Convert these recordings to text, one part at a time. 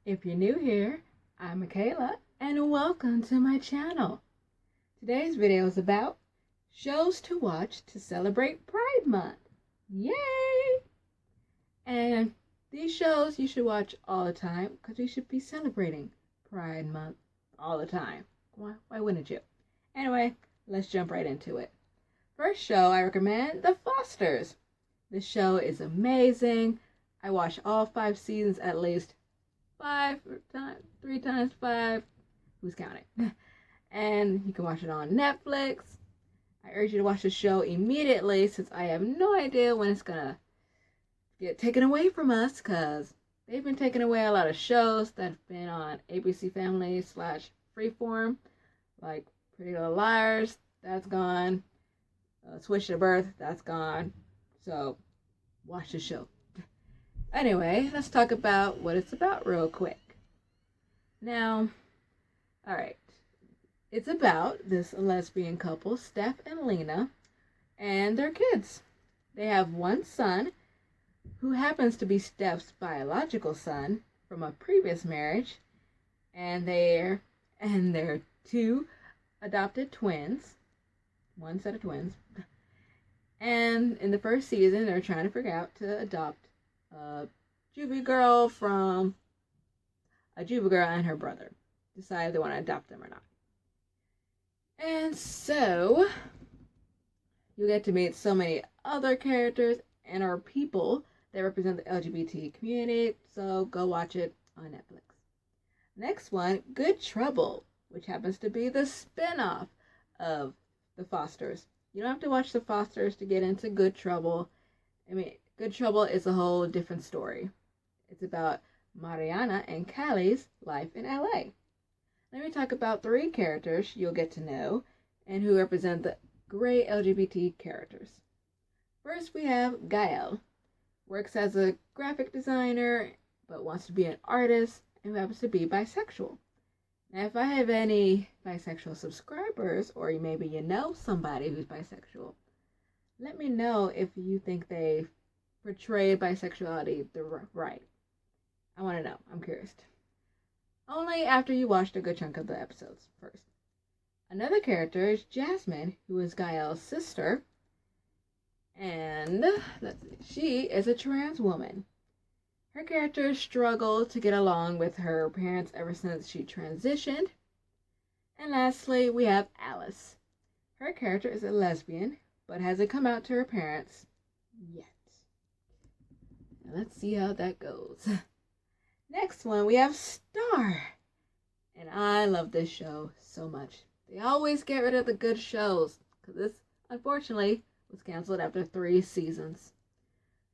If you're new here, I'm Michaela, and welcome to my channel. Today's video is about shows to watch to celebrate Pride Month. Yay! And these shows you should watch all the time because we should be celebrating Pride Month all the time. Why wouldn't you? Anyway, let's jump right into it. First show I recommend, The Fosters. This show is amazing. I watched all 5 seasons at least 3 times 5. Who's counting? And you can watch it on Netflix. I urge you to watch the show immediately since I have no idea when it's gonna get taken away from us because they've been taking away a lot of shows that have been on ABC Family / Freeform, like Pretty Little Liars, that's gone. Switch to Birth, that's gone. So, watch the show. Anyway, let's talk about what it's about real quick. Now, alright. It's about this lesbian couple, Steph and Lena, and their kids. They have one son, who happens to be Steph's biological son from a previous marriage, and they're 2 adopted twins. One set of twins. And in the first season, they're trying to figure out to adopt a juvie girl and her brother. Decide if they want to adopt them or not. And so, you get to meet so many other characters and our people that represent the LGBT community. So, go watch it on Netflix. Next one, Good Trouble, which happens to be the spin-off of The Fosters. You don't have to watch The Fosters to get into Good Trouble. I mean, Good Trouble is a whole different story. It's about Mariana and Callie's life in LA. Let me talk about 3 characters you'll get to know and who represent the great LGBT characters. First, we have Gael. Works as a graphic designer, but wants to be an artist and who happens to be bisexual. Now, if I have any bisexual subscribers, or maybe you know somebody who's bisexual, let me know if you think they portrayed bisexuality right. I want to know. I'm curious. Only after you watched a good chunk of the episodes first. Another character is Jasmine, who is Gael's sister, and she is a trans woman. Her character struggled to get along with her parents ever since she transitioned. And lastly, we have Alice. Her character is a lesbian, but hasn't come out to her parents yet. Now let's see how that goes. Next one, we have Star. And I love this show so much. They always get rid of the good shows, because this, unfortunately, was canceled after 3 seasons.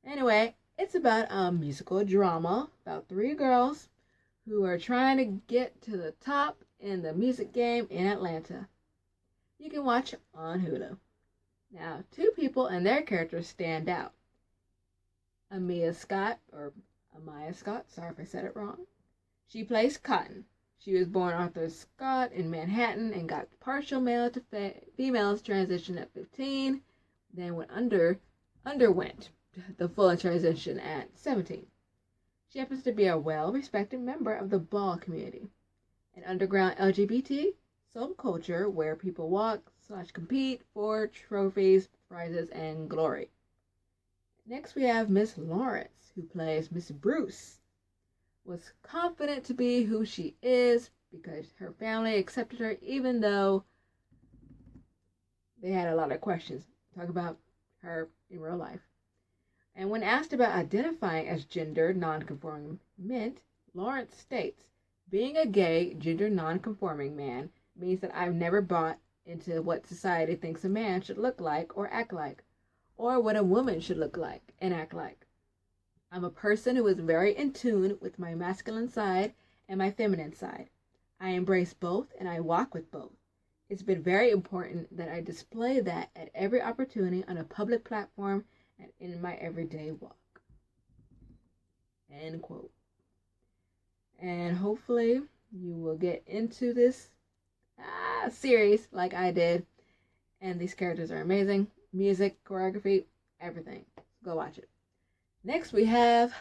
Anyway, it's about a musical drama about 3 girls who are trying to get to the top in the music game in Atlanta. You can watch it on Hulu. Now, 2 people and their characters stand out. Amiyah Scott, sorry if I said it wrong. She plays Cotton. She was born Arthur Scott in Manhattan and got partial male to female transition at 15, then underwent the full transition at 17. She happens to be a well-respected member of the ball community, an underground LGBT subculture where people walk/compete for trophies, prizes, and glory. Next we have Miss Lawrence, who plays Miss Bruce. Was confident to be who she is because her family accepted her even though they had a lot of questions. Talk about her in real life. And when asked about identifying as gender nonconforming, Lawrence states, being a gay, gender nonconforming man means that I've never bought into what society thinks a man should look like or act like, or what a woman should look like and act like. I'm a person who is very in tune with my masculine side and my feminine side. I embrace both and I walk with both. It's been very important that I display that at every opportunity on a public platform and in my everyday walk. End quote. And hopefully you will get into this series like I did. And these characters are amazing. Music, choreography, everything. Go watch it. Next we have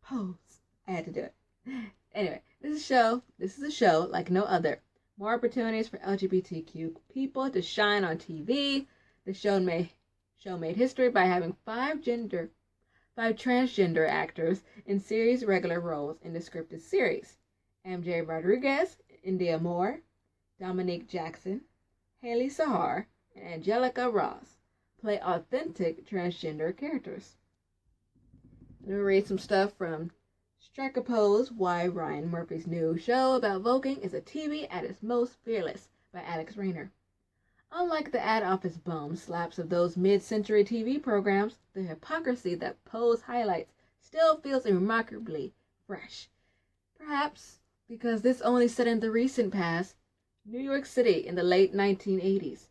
Pose. I had to do it. Anyway, this is a show like no other. More opportunities for LGBTQ people to shine on TV. The show made history by having five transgender actors in series regular roles in the scripted series. MJ Rodriguez, Indya Moore, Dominique Jackson, Hailie Sahara, and Angelica Ross play authentic transgender characters. Let me read some stuff from Strike a Pose, Why Ryan Murphy's new show about voguing is a TV at its most fearless by Alex Rayner. Unlike the ad office bum slaps of those mid-century TV programs, the hypocrisy that Pose highlights still feels remarkably fresh. Perhaps because this only set in the recent past, New York City in the late 1980s.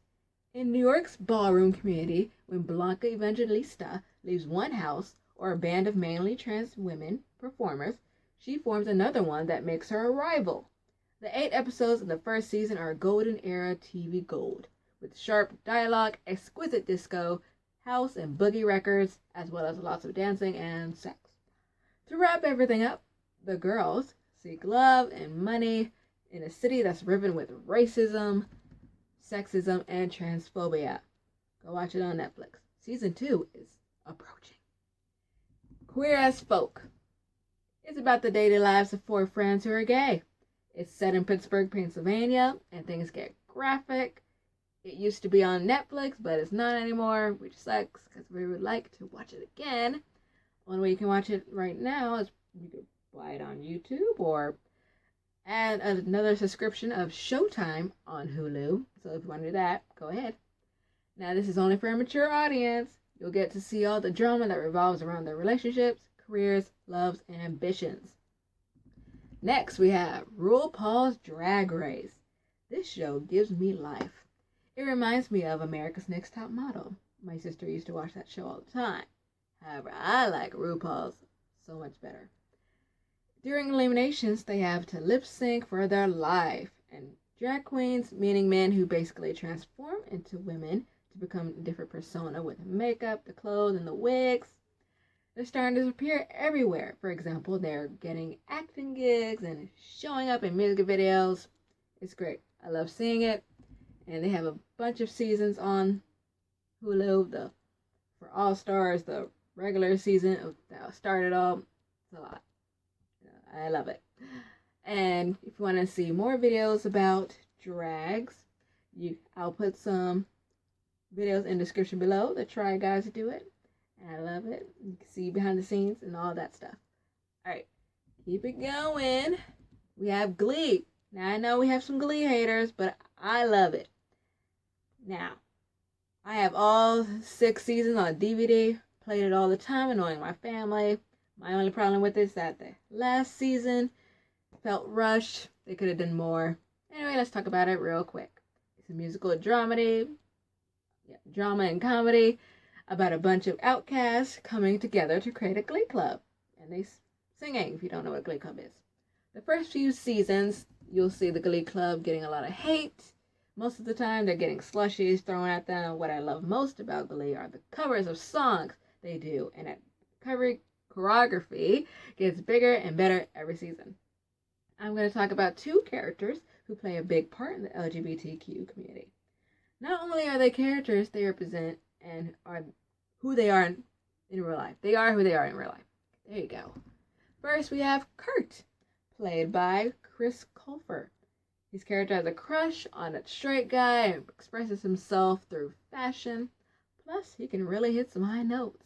In New York's ballroom community, when Blanca Evangelista leaves one house or a band of mainly trans women performers, she forms another one that makes her a rival. The 8 episodes in the first season are golden era TV gold, with sharp dialogue, exquisite disco, house and boogie records, as well as lots of dancing and sex. To wrap everything up, the girls seek love and money in a city that's riven with racism, sexism, and transphobia. Go watch it on Netflix. Season 2 is approaching. Queer as Folk. It's about the daily lives of 4 friends who are gay. It's set in Pittsburgh, Pennsylvania, and things get graphic. It used to be on Netflix, but it's not anymore, which sucks because we would like to watch it again. One way you can watch it right now is you can buy it on YouTube or add another subscription of Showtime on Hulu. So if you want to do that, go ahead. Now, this is only for a mature audience. You'll get to see all the drama that revolves around their relationships, careers, loves, and ambitions. Next, we have RuPaul's Drag Race. This show gives me life. It reminds me of America's Next Top Model. My sister used to watch that show all the time. However, I like RuPaul's so much better. During eliminations, they have to lip sync for their life. And drag queens, meaning men who basically transform into women to become a different persona with makeup, the clothes, and the wigs. They're starting to appear everywhere. For example, they're getting acting gigs and showing up in music videos. It's great. I love seeing it. And they have a bunch of seasons on Hulu. For All Stars, the regular season that started all. It's a lot. I love it. And if you want to see more videos about drags, I'll put some videos in the description below that try guys to do it. And I love it. You can see behind the scenes and all that stuff. Alright, keep it going. We have Glee. Now I know we have some Glee haters, but I love it. Now, I have all 6 seasons on DVD, played it all the time, annoying my family. My only problem with it is that the last season felt rushed. They could have done more. Anyway, let's talk about it real quick. It's a musical dramedy, drama and comedy about a bunch of outcasts coming together to create a glee club. And they singing, if you don't know what a glee club is. The first few seasons, you'll see the glee club getting a lot of hate. Most of the time, they're getting slushies thrown at them. What I love most about Glee are the covers of songs they do. And choreography gets bigger and better every season. I'm going to talk about 2 characters who play a big part in the LGBTQ community. Not only are they characters, they represent and are who they are in real life. They are who they are in real life. There you go. First, we have Kurt, played by Chris Colfer. His character has a crush on a straight guy and expresses himself through fashion. Plus, he can really hit some high notes.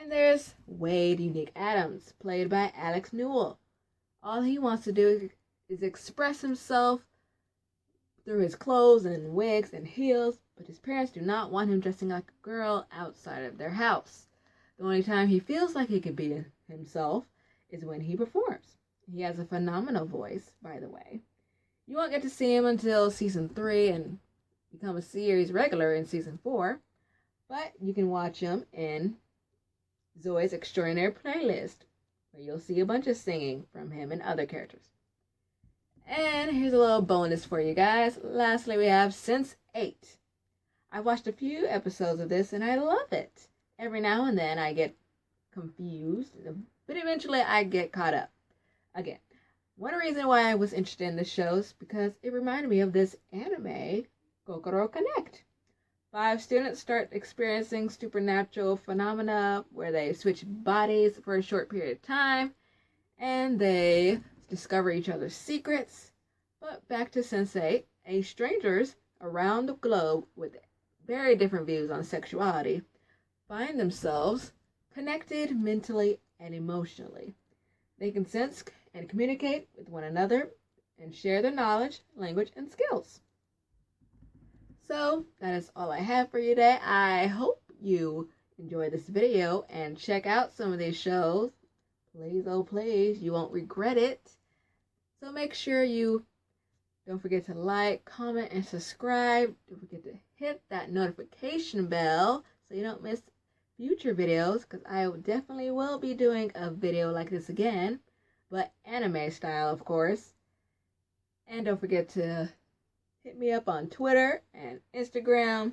And there's Wade Unique Adams, played by Alex Newell. All he wants to do is express himself through his clothes and wigs and heels, but his parents do not want him dressing like a girl outside of their house. The only time he feels like he can be himself is when he performs. He has a phenomenal voice, by the way. You won't get to see him until season 3 and become a series regular in season 4, but you can watch him in Zoe's Extraordinary Playlist, where you'll see a bunch of singing from him and other characters. And here's a little bonus for you guys. Lastly, we have Sense8. I watched a few episodes of this and I love it. Every now and then I get confused, but eventually I get caught up. Again, one reason why I was interested in the shows because it reminded me of this anime, Kokoro Connect. 5 students start experiencing supernatural phenomena where they switch bodies for a short period of time and they discover each other's secrets. But back to Sense8, strangers around the globe with very different views on sexuality find themselves connected mentally and emotionally. They can sense and communicate with one another and share their knowledge, language, and skills. So that is all I have for you today. I hope you enjoyed this video and check out some of these shows. Please, oh please, you won't regret it. So make sure you don't forget to like, comment, and subscribe. Don't forget to hit that notification bell so you don't miss future videos, because I definitely will be doing a video like this again, but anime style, of course. And don't forget to hit me up on Twitter and Instagram.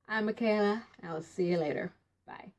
I'm Michaela, and I will see you later. Bye.